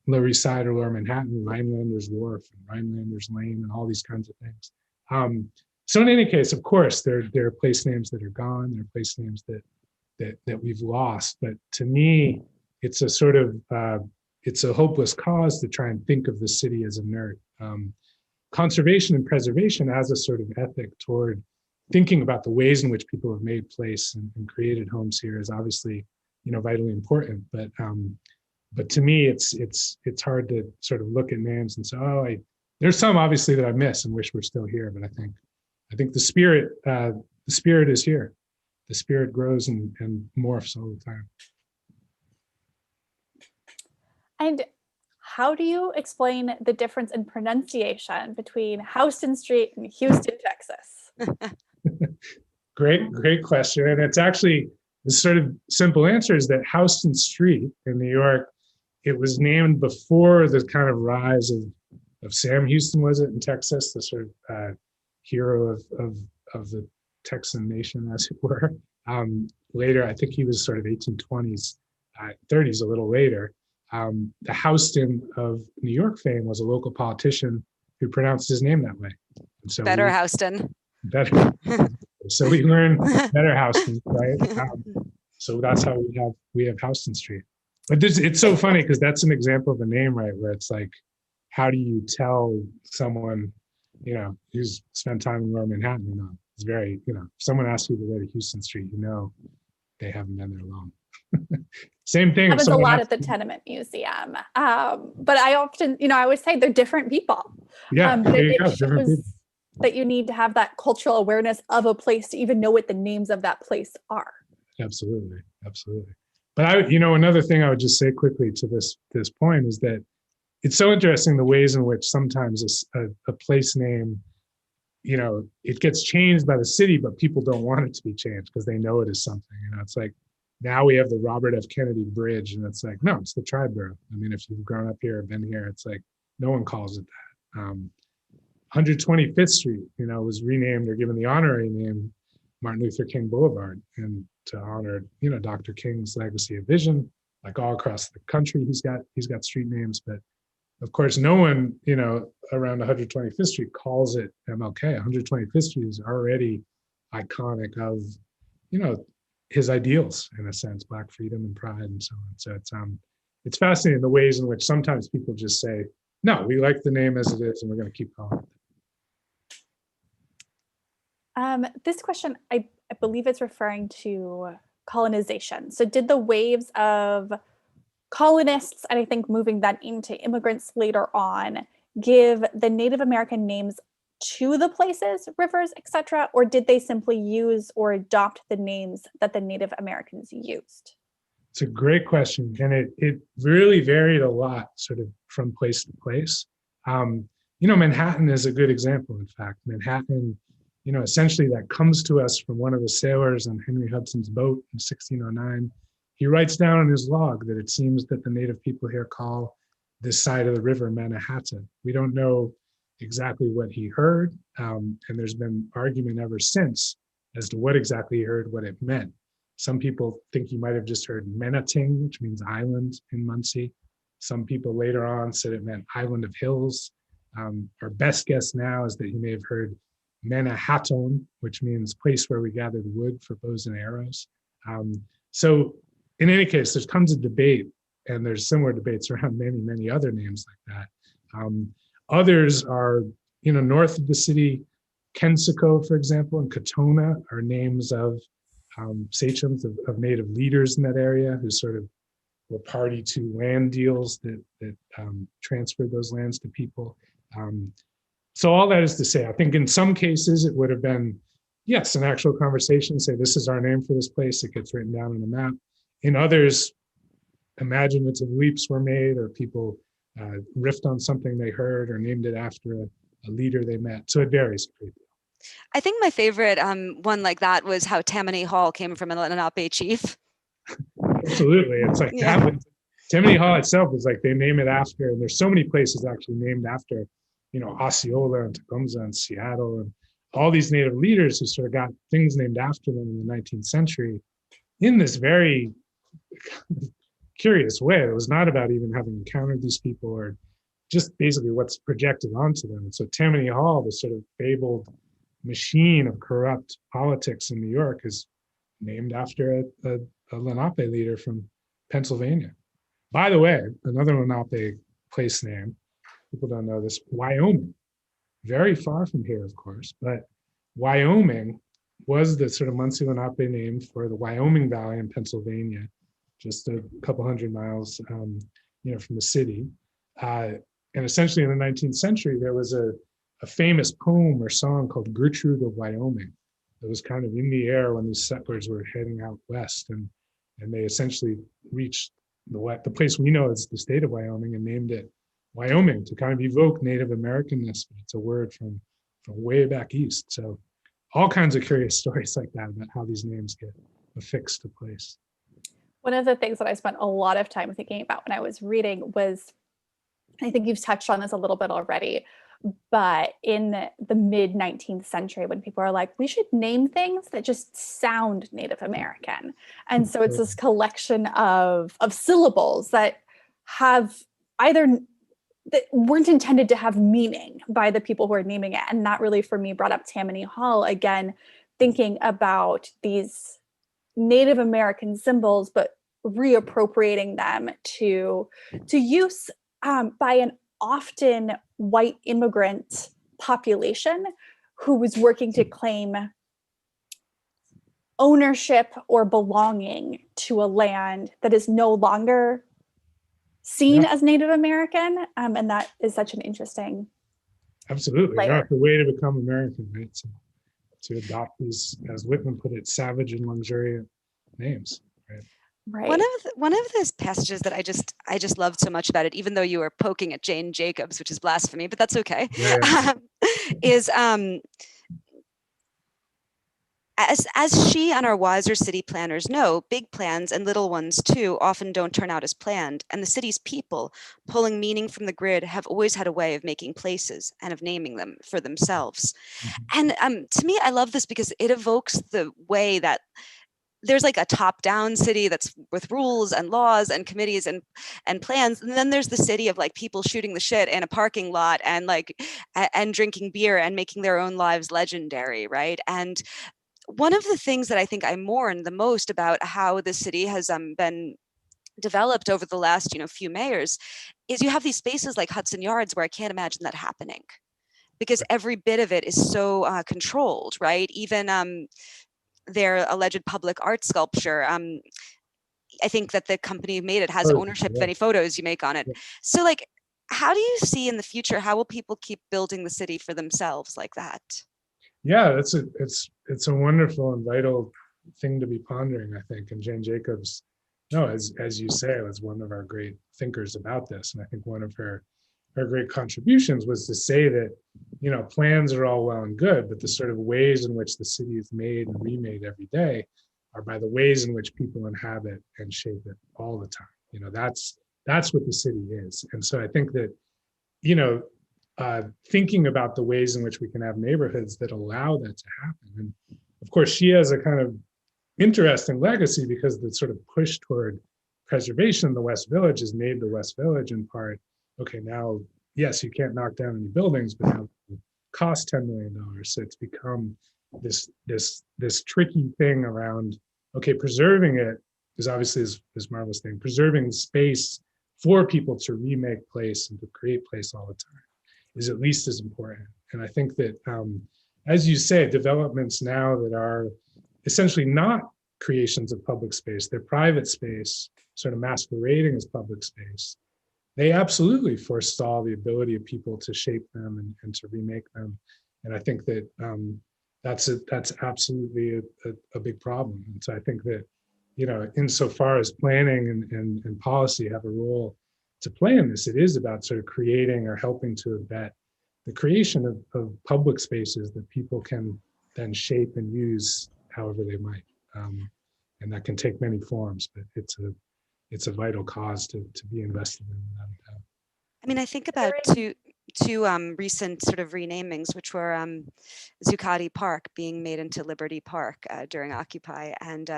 B: Lower East Side or Lower Manhattan, Rhinelanders Wharf and Rhinelanders Lane, and all these kinds of things. So in any case, of course, there are place names that are gone. There are place names that we've lost. But to me, it's a sort of, it's a hopeless cause to try and think of the city as inert. Conservation and preservation as a sort of ethic toward thinking about the ways in which people have made place and created homes here is obviously, vitally important. But to me, it's hard to sort of look at names and say, there's some obviously that I miss and wish were still here. But I think the spirit is here. The spirit grows and morphs all the time.
A: And how do you explain the difference in pronunciation between Houston Street and Houston, Texas?
B: Great question. And it's actually the sort of simple answer is that Houston Street in New York, it was named before the kind of rise of Sam Houston, was it, in Texas, the sort of hero of the Texan nation, as it were. Later, I think he was sort of 1820s, 30s, a little later. The Houston of New York fame was a local politician who pronounced his name that way. And so
C: Better Houston.
B: Better. So we learn better Houston, right? So that's how we have Houston Street. But it's so funny because that's an example of a name, right? Where it's like, how do you tell someone, who's spent time in Lower Manhattan, it's very, if someone asks you the way to Houston Street, they haven't been there long. Same thing.
A: Happens a lot at the Tenement Museum. But I often, I always say they're different people.
B: Yeah,
A: it shows that you need to have that cultural awareness of a place to even know what the names of that place are. Absolutely.
B: But another thing I would just say quickly to this point is that it's so interesting the ways in which sometimes a place name, it gets changed by the city, but people don't want it to be changed because they know it is something. It's like now we have the Robert F. Kennedy Bridge, and it's like, no, it's the Triborough. I mean, if you've grown up here or been here, it's like no one calls it that. 125th Street, was renamed or given the honorary name Martin Luther King Boulevard, and to honor, Dr. King's legacy of vision. Like all across the country, he's got street names, but of course, no one, around 125th Street calls it MLK. 125th Street is already iconic of, his ideals in a sense, Black freedom and pride and so on. So it's fascinating the ways in which sometimes people just say, no, we like the name as it is, and we're going to keep calling it.
A: This question, I believe it's referring to colonization. So did the waves of colonists, and I think moving that into immigrants later on, give the Native American names to the places, rivers, etc., or did they simply use or adopt the names that the Native Americans used?
B: It's a great question, and it really varied a lot, sort of from place to place. Manhattan is a good example. In fact, Manhattan, essentially that comes to us from one of the sailors on Henry Hudson's boat in 1609. He writes down in his log that it seems that the native people here call this side of the river Mannahatta. We don't know exactly what he heard, and there's been argument ever since as to what exactly he heard, what it meant. Some people think he might have just heard Menating, which means island in Muncie. Some people later on said it meant island of hills. Our best guess now is that he may have heard Mannahatton, which means place where we gather the wood for bows and arrows. So in any case, there's tons of debate, and there's similar debates around many, many other names like that. Others are, north of the city, Kensico, for example, and Katona are names of sachems, of native leaders in that area who sort of were party to land deals that transferred those lands to people. So all that is to say, I think in some cases it would have been, yes, an actual conversation, say this is our name for this place, it gets written down on a map. In others, imaginative leaps were made, or people riffed on something they heard or named it after a leader they met. So it varies a great deal.
C: I think my favorite one like that was how Tammany Hall came from a Lenape chief.
B: Absolutely. It's like that. Tammany Hall itself is like they name it after, and there's so many places actually named after, Osceola and Tecumseh and Seattle and all these native leaders who sort of got things named after them in the 19th century in this very curious way. It was not about even having encountered these people or just basically what's projected onto them. And so Tammany Hall, the sort of fabled machine of corrupt politics in New York, is named after a Lenape leader from Pennsylvania. By the way, another Lenape place name, people don't know this, Wyoming. Very far from here, of course, but Wyoming was the sort of Muncie Lenape name for the Wyoming Valley in Pennsylvania, just a couple hundred miles, from the city. And essentially in the 19th century, there was a famous poem or song called Gertrude of Wyoming that was kind of in the air when these settlers were heading out west. And they essentially reached the place we know as the state of Wyoming and named it Wyoming to kind of evoke Native Americanness. It's a word from way back east. So all kinds of curious stories like that about how these names get affixed to place.
A: One of the things that I spent a lot of time thinking about when I was reading was, I think you've touched on this a little bit already, but in the mid 19th century, when people are like, we should name things that just sound Native American. And so it's this collection of syllables that have either that weren't intended to have meaning by the people who are naming it. And that really, for me, brought up Tammany Hall again, thinking about these Native American symbols, but reappropriating them to use by an often white immigrant population who was working to claim ownership or belonging to a land that is no longer seen as Native American. And that is such an interesting
B: Absolutely.
A: layer.
B: The way to become American, right? To adopt these, as Whitman put it, savage and luxuriant names. Right.
A: Right.
C: One of those passages that I just loved so much about it, even though you were poking at Jane Jacobs, which is blasphemy, but that's okay, is as she and our wiser city planners know, big plans and little ones too often don't turn out as planned, and the city's people, pulling meaning from the grid, have always had a way of making places and of naming them for themselves. And to me, I love this because it evokes the way that there's like a top-down city that's with rules and laws and committees and plans, and then there's the city of like people shooting the shit in a parking lot and and drinking beer and making their own lives legendary, right? And one of the things that I think I mourn the most about how the city has been developed over the last few mayors is you have these spaces like Hudson Yards where I can't imagine that happening because every bit of it is so controlled, right? Even their alleged public art sculpture, I think that the company who made it has ownership of any photos you make on it. So like, how do you see in the future, how will people keep building the city for themselves like that?
B: Yeah, it's a wonderful and vital thing to be pondering, I think. And Jane Jacobs, no, as you say, was one of our great thinkers about this. And I think one of her great contributions was to say that, plans are all well and good, but the sort of ways in which the city is made and remade every day are by the ways in which people inhabit and shape it all the time. That's what the city is. And so I think that, thinking about the ways in which we can have neighborhoods that allow that to happen. And of course, she has a kind of interesting legacy because the sort of push toward preservation in the West Village has made the West Village in part, okay, now, yes, you can't knock down any buildings, but now it cost $10 million. So it's become this tricky thing around, okay, preserving it is obviously this marvelous thing. Preserving space for people to remake place and to create place all the time is at least as important. And I think that, as you say, developments now that are essentially not creations of public space, they're private space, sort of masquerading as public space, they absolutely forestall the ability of people to shape them and to remake them. And I think that that's absolutely a big problem. And so I think that, insofar as planning and policy have a role to play in this, it is about sort of creating or helping to abet the creation of public spaces that people can then shape and use however they might. And that can take many forms, but it's a vital cause to be invested in, without a doubt.
C: I mean, I think about two recent sort of renamings, which were Zuccotti Park being made into Liberty Park during Occupy, and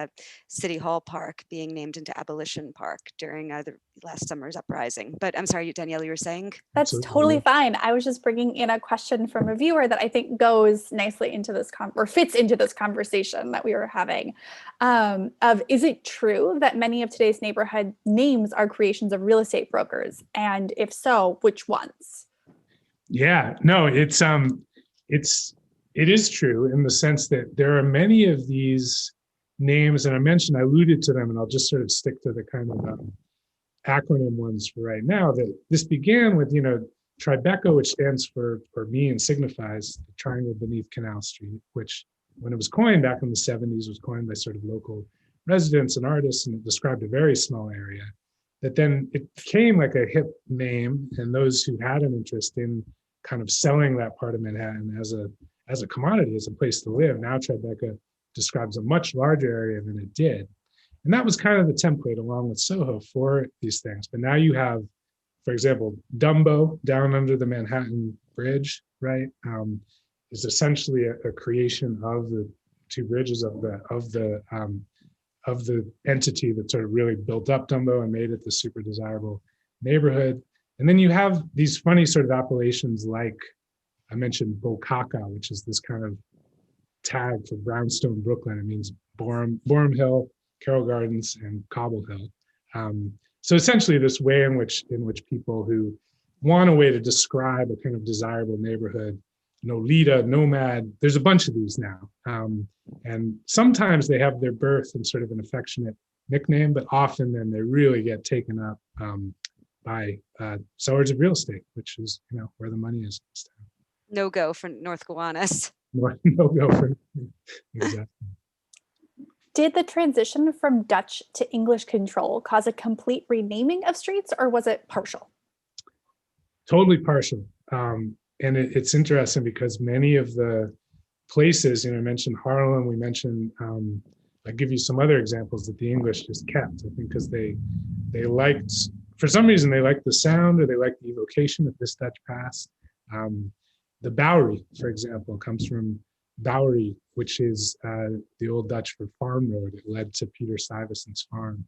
C: City Hall Park being named into Abolition Park during the last summer's uprising. But I'm sorry, Danielle, you were saying?
A: That's totally fine. I was just bringing in a question from a viewer that I think goes nicely into this or fits into this conversation that we were having. Is it true that many of today's neighborhood names are creations of real estate brokers? And if so, which ones?
B: Yeah, no, it is true in the sense that there are many of these names, and I alluded to them, and I'll just sort of stick to the kind of acronym ones for right now. That this began with, Tribeca, which stands for me and signifies the triangle beneath Canal Street, which when it was coined back in the 70s was coined by sort of local residents and artists, and it described a very small area. That then it became like a hip name, and those who had an interest in kind of selling that part of Manhattan as a commodity, as a place to live. Now Tribeca describes a much larger area than it did. And that was kind of the template along with Soho for these things. But now you have, for example, Dumbo down under the Manhattan Bridge, right? Is essentially a creation of the two bridges of the entity that sort of really built up Dumbo and made it the super desirable neighborhood. And then you have these funny sort of appellations, like I mentioned Bokaka, which is this kind of tag for brownstone Brooklyn. It means Borum Hill, Carroll Gardens, and Cobble Hill. So essentially this way in which people who want a way to describe a kind of desirable neighborhood, Nolita, Nomad, there's a bunch of these now. And sometimes they have their birth in sort of an affectionate nickname, but often then they really get taken up by sellers of real estate, which is, where the money is.
C: No go for North Gowanus.
B: No go for exactly.
A: Did the transition from Dutch to English control cause a complete renaming of streets, or was it partial?
B: Totally partial. And it's interesting because many of the places, I mentioned Harlem, we mentioned, I'll give you some other examples that the English just kept, I think, because they liked, for some reason, they liked the sound or they liked the evocation of this Dutch past. The Bowery, for example, comes from Bowery, which is the old Dutch for farm road. It led to Peter Stuyvesant's farm.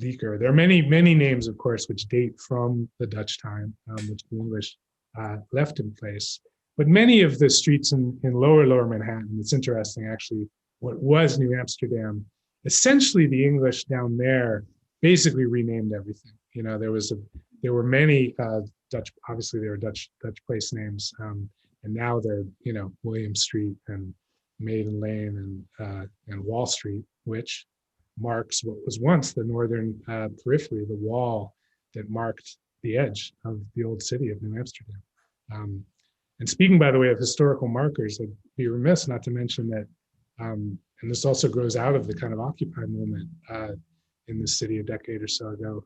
B: Leaker. There are many, many names, of course, which date from the Dutch time, which the English left in place. But many of the streets in lower Manhattan, it's interesting, actually, what was New Amsterdam, essentially the English down there basically renamed everything. There were many Dutch, obviously there were Dutch place names, and now they're, William Street and Maiden Lane and Wall Street, which marks what was once the northern periphery, the wall that marked the edge of the old city of New Amsterdam. And speaking, by the way, of historical markers, I'd be remiss not to mention that, and this also grows out of the kind of Occupy movement in the city a decade or so ago,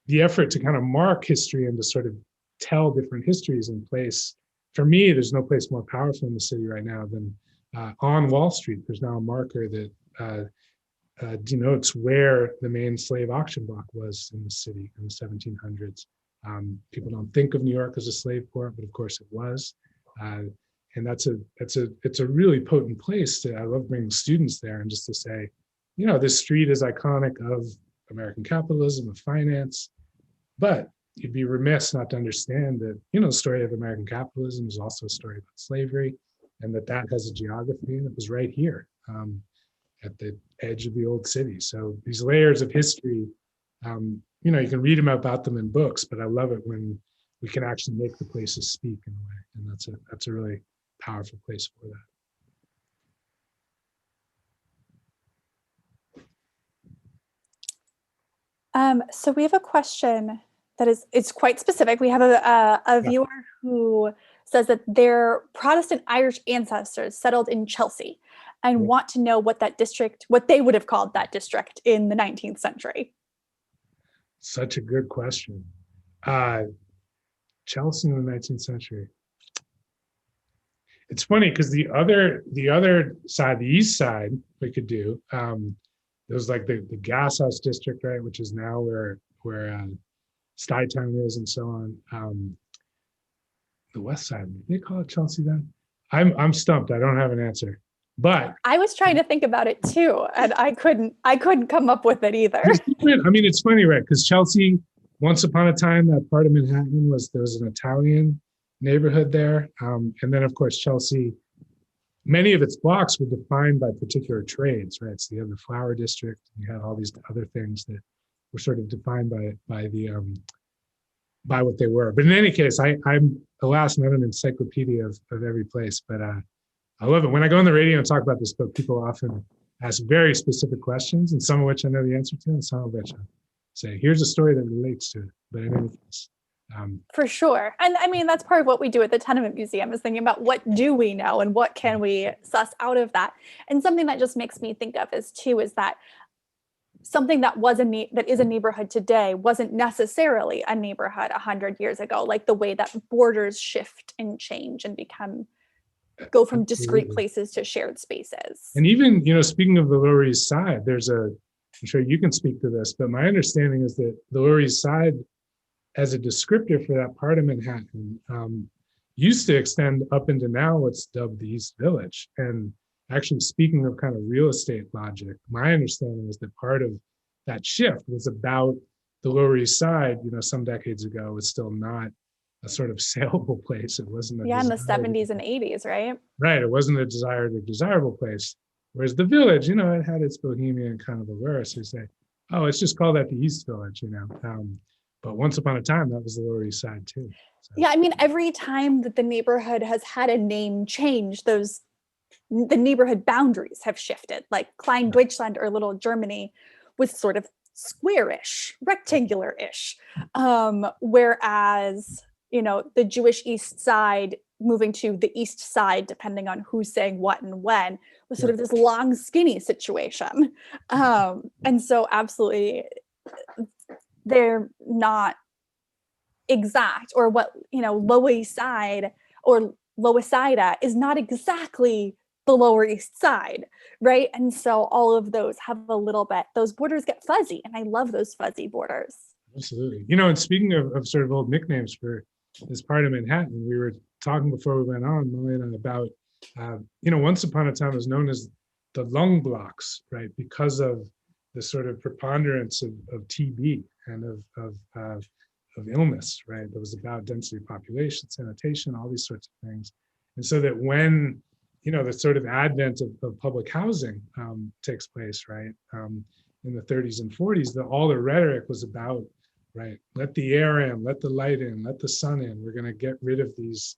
B: the effort to kind of mark history and to sort of tell different histories in place. For me, there's no place more powerful in the city right now than on Wall Street. There's now a marker that denotes where the main slave auction block was in the city in the 1700s. People don't think of New York as a slave port, but of course it was. And it's a really potent place. I love bringing students there and just to say, you know, this street is iconic of American capitalism, of finance, but you'd be remiss not to understand that, you know, the story of American capitalism is also a story about slavery, and that has a geography, and it was right here at the edge of the old city. So these layers of history, you know, you can read about them in books, but I love it when we can actually make the places speak in a way, and that's a really powerful place for
A: that. So we have a question that it's quite specific. We have a viewer who says that their Protestant Irish ancestors settled in Chelsea and want to know what they would have called that district in the 19th century.
B: Such a good question. Chelsea in the 19th century. It's funny because the other side, the east side, we could do. There was like the gas house district, right, which is now where Stuytown is and so on. The west side, they call it Chelsea then? I'm stumped. I don't have an answer. But
A: I was trying to think about it too, and I couldn't come up with it either.
B: I mean, it's funny, right? Because Chelsea, once upon a time, that part of Manhattan there was an Italian neighborhood there. And then, of course, Chelsea, many of its blocks were defined by particular trades, right? So you have the flower district, you had all these other things that were sort of defined by what they were. But in any case, I'm alas not an encyclopedia of every place, but I love it. When I go on the radio and talk about this book, people often ask very specific questions, and some of which I know the answer to, and some of which I say, here's a story that relates to it. But in any case,
A: for sure. And I mean, that's part of what we do at the Tenement Museum, is thinking about what do we know and what can we suss out of that. And something that just makes me think of is that something that that is a neighborhood today wasn't necessarily a neighborhood 100 years ago, like the way that borders shift and change and go from discrete places to shared spaces.
B: And even, you know, speaking of the Lower East Side, I'm sure you can speak to this, but my understanding is that the Lower East Side, as a descriptor for that part of Manhattan, used to extend up into now what's dubbed the East Village. And actually, speaking of kind of real estate logic, my understanding is that part of that shift was about the Lower East Side, you know, some decades ago, was still not a sort of saleable place. It wasn't
A: in the 70s and 80s, right?
B: Right. It wasn't a desired or desirable place. Whereas the Village, you know, it had its bohemian kind of allure. So you say, oh, let's just call that the East Village, you know. But once upon a time, that was the Lower East Side too. So.
A: Yeah, I mean, every time that the neighborhood has had a name change, the neighborhood boundaries have shifted. Like Klein Deutschland or Little Germany was sort of squarish, rectangular-ish, whereas, you know, the Jewish East Side moving to the East Side, depending on who's saying what and when, was sort of this long, skinny situation. And so absolutely, they're not exact, or what, you know, Lower East Side or Lower Side is not exactly the Lower East Side, right? And so all of those have a little bit, those borders get fuzzy, and I love those fuzzy borders.
B: Absolutely. You know, and speaking of sort of old nicknames for this part of Manhattan, we were talking before we went on, Molly and I, about, you know, once upon a time it was known as the lung blocks, right? Because of the sort of preponderance of TB and of illness, right? That was about density of population, sanitation, all these sorts of things. And so that when, you know, the sort of advent of public housing takes place, right? In the 30s and 40s, all the rhetoric was about, right, let the air in, let the light in, let the sun in. We're going to get rid of these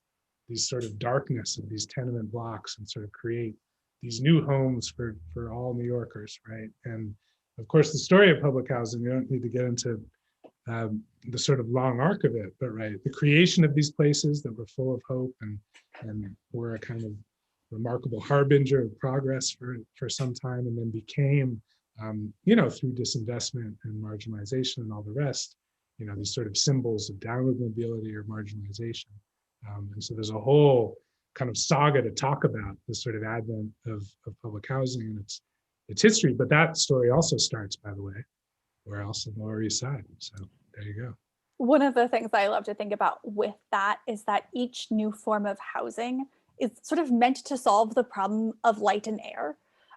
B: sort of darkness of these tenement blocks and sort of create these new homes for all New Yorkers, right? And of course, the story of public housing, we don't need to get into the sort of long arc of it, but right, the creation of these places that were full of hope and were a kind of remarkable harbinger of progress for some time, and then became, through disinvestment and marginalization and all the rest, these sort of symbols of downward mobility or marginalization. And so there's a whole kind of saga to talk about this sort of advent of public housing and its history. But that story also starts, by the way, where else on the Lower East Side. So there you go.
A: One of the things I love to think about with that is that each new form of housing is sort of meant to solve the problem of light and air.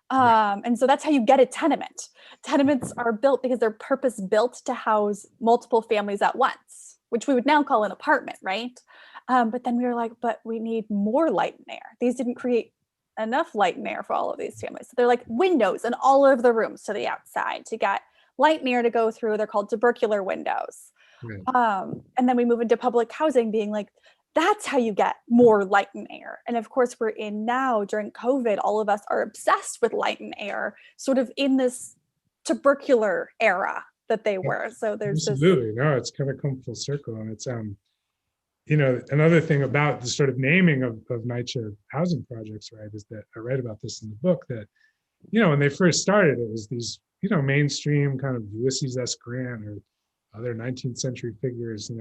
A: And so that's how you get a tenement. Tenements are built because they're purpose built to house multiple families at once, which we would now call an apartment, right? But then we were like, but we need more light and air. These didn't create enough light and air for all of these families. So they're like windows in all of the rooms to the outside to get light and air to go through. They're called tubercular windows. Right. And then we move into public housing being like, that's how you get more light and air. And of course, we're in now during COVID, all of us are obsessed with light and air, sort of in this tubercular era that they were. So there's
B: absolutely no, it's kind of come full circle. And it's another thing about the sort of naming of NYCHA housing projects, right, is that I write about this in the book that, when they first started, it was these, mainstream kind of Ulysses S. Grant or other 19th century figures,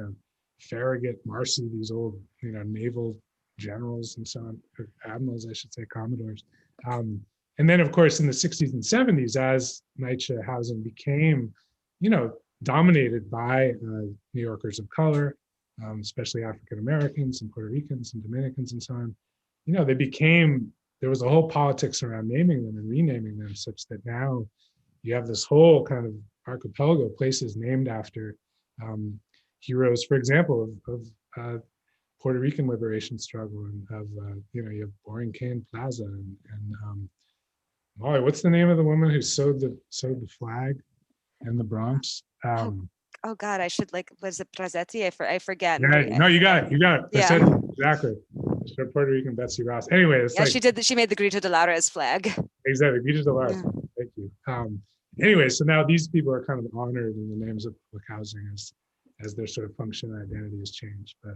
B: Farragut, Marcy, these old, naval generals and so on, or admirals, I should say, commodores. And then, of course, in the 60s and 70s, as NYCHA housing became, dominated by New Yorkers of color, especially African Americans and Puerto Ricans and Dominicans and so on, there was a whole politics around naming them and renaming them, such that now you have this whole kind of archipelago of places named after heroes, for example, of Puerto Rican liberation struggle, and of you have Boring Cane Plaza and Molly, what's the name of the woman who sewed the flag in the Bronx?
C: Oh God, I should was it Brazetti? I forget.
B: Yeah, no, you got it.
C: Yeah.
B: Exactly. So Puerto Rican Betsy Ross. Anyway, it's
C: she did. She made the Grito de Lares flag.
B: Exactly, Grito de Lares. Yeah. Thank you. Anyway, so now these people are kind of honored in the names of public housing as their sort of function and identity has changed. But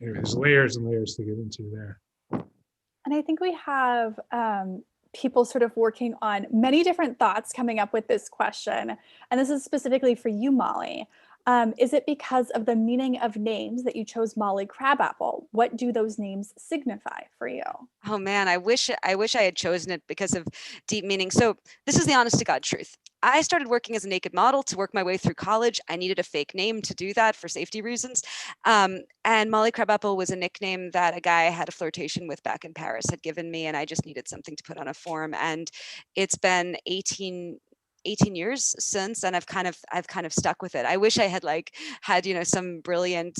B: anyway, there's layers and layers to get into there.
A: And I think we have people sort of working on many different thoughts coming up with this question. And this is specifically for you, Molly. Is it because of the meaning of names that you chose Molly Crabapple? What do those names signify for you?
C: Oh man, I wish I had chosen it because of deep meaning. So this is the honest to God truth. I started working as a naked model to work my way through college. I needed a fake name to do that for safety reasons. And Molly Crabapple was a nickname that a guy I had a flirtation with back in Paris had given me, and I just needed something to put on a form. And it's been 18 years since, and I've kind of stuck with it. I wish I had had some brilliant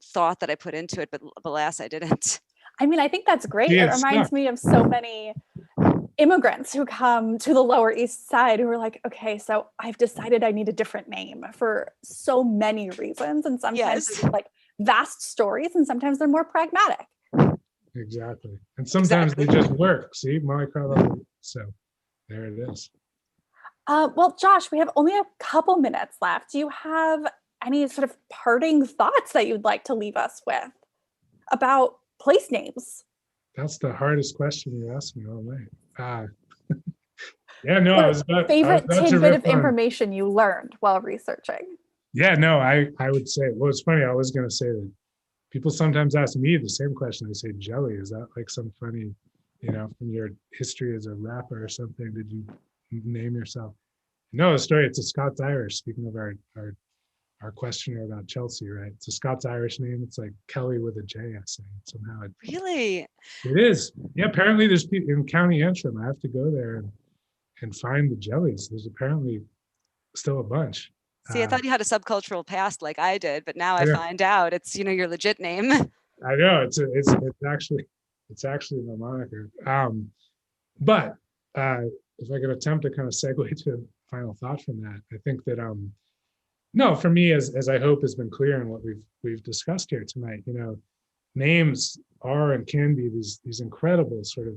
C: thought that I put into it, but alas, I didn't.
A: I mean, I think that's great. It reminds me of so many immigrants who come to the Lower East Side who are like, okay, so I've decided I need a different name for so many reasons. And sometimes it's like vast stories, and sometimes they're more pragmatic.
B: Exactly. And sometimes they just work. See, Molly Crabapple. So there it is.
A: Well, Josh, we have only a couple minutes left. Do you have any sort of parting thoughts that you'd like to leave us with about place names?
B: That's the hardest question you asked me all night. Yeah, no, I was about
A: favorite tidbit of information you learned while researching.
B: Yeah, no, I would say, well, it's funny. I was going to say that people sometimes ask me the same question. They say, Jelly, is that like some funny, from your history as a rapper or something? Did you name yourself? No, the story, it's a Scots-Irish, speaking of our questioner about Chelsea, right? It's a Scots-Irish name. It's like Kelly with a J, I say. Somehow
C: really?
B: It is. Yeah, apparently there's people in County Antrim. I have to go there and find the Jellies. There's apparently still a bunch.
C: See, I thought you had a subcultural past like I did, but now I find out it's your legit name.
B: I know it's actually my moniker. But if I could attempt to kind of segue to a final thought from that, I think that no, for me, as I hope has been clear in what we've discussed here tonight, names are and can be these incredible sort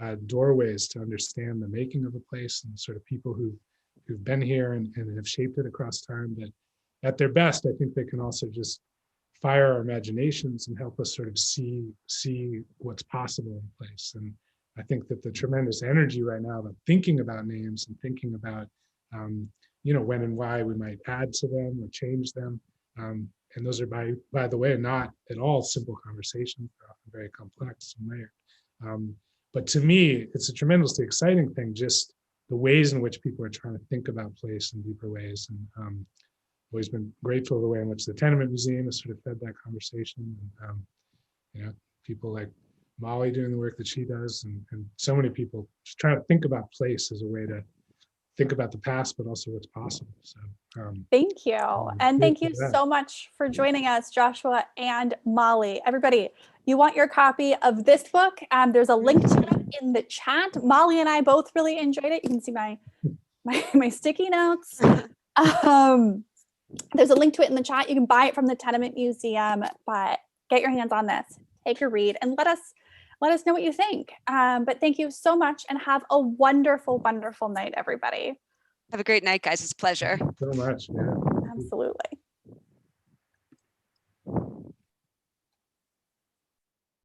B: of doorways to understand the making of a place and sort of people who've been here and have shaped it across time. But at their best, I think they can also just fire our imaginations and help us sort of see what's possible in place. And I think that the tremendous energy right now of thinking about names and thinking about, when and why we might add to them or change them. And those are, by the way, not at all simple conversations. They're often very complex and layered. But to me, it's a tremendously exciting thing, just the ways in which people are trying to think about place in deeper ways. And always been grateful for the way in which the Tenement Museum has sort of fed that conversation. And, people like Molly doing the work that she does, and so many people just trying to think about place as a way to think about the past, but also what's possible. So
A: thank you. And thank you
B: that.
A: so much for joining us, Joshua and Molly. Everybody, you want your copy of this book? There's a link to it in the chat. Molly and I both really enjoyed it. You can see my sticky notes. There's a link to it in the chat. You can buy it from the Tenement Museum, but get your hands on this, take a read, and let us know what you think. But thank you so much, and have a wonderful, wonderful night, everybody.
C: Have a great night, guys. It's a pleasure.
B: So much. Yeah.
A: Absolutely.